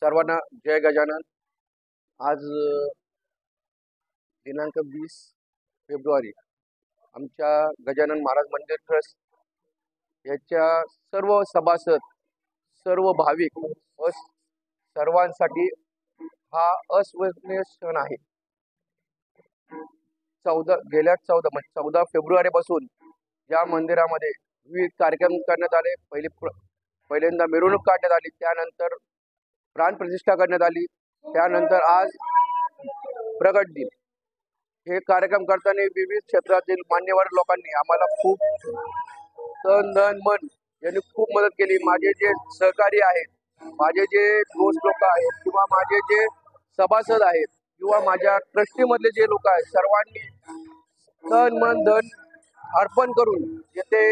सर्वांना जय गजानन। आज दिनांक 20 फेब्रुवारी आमच्या गजानन महाराज मंदिर ट्रस्ट याच्या सर्व सभासद, सर्व भाविक सर्वांसाठी हा अस्मरणीय क्षण आहे। गेल्या 14 फेब्रुवारी पासून या मंदिरामध्ये विविध कार्यक्रम करण्यात आले। पहिल्यांदा मिरवणूक काढण्यात आली, त्यानंतर प्राण प्रतिष्ठा करण्यात आली, त्यानंतर आज प्रगट दिन। हे कार्यक्रम करताना विविध क्षेत्रातील मान्यवर लोकांनी आम्हाला खूप तन धन मन यांनी खूप मदत केली। माझे जे सहकारी आहेत, माझे जे दोस्त लोक आहेत किंवा माझे जे सभासद आहेत किंवा माझ्या ट्रस्टी मधले जे लोक आहेत, सर्वांनी तन मन धन अर्पण करून येथे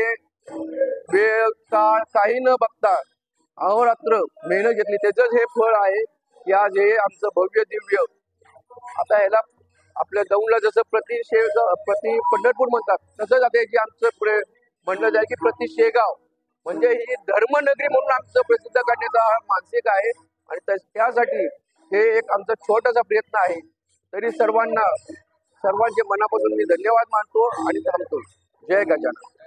वेळ काळ काही न बघता अहोरात्र मेहनत घेतली। त्याचंच हे फळ आहे की आज हे आमचं भव्य दिव्य, आता याला आपल्या दौंडला जसं प्रति पंढरपूर म्हणतात, तसंच आता याची आमचं पुढे म्हणलं जाईल की प्रति शेगाव, म्हणजे ही धर्मनगरी म्हणून आमचं प्रसिद्ध करण्याचा हा मानसिक आहे। आणि त्यासाठी हे एक आमचा छोटासा प्रयत्न आहे। तरी सर्वांचे मनापासून मी धन्यवाद मानतो आणि थांबतो। जय गजानन।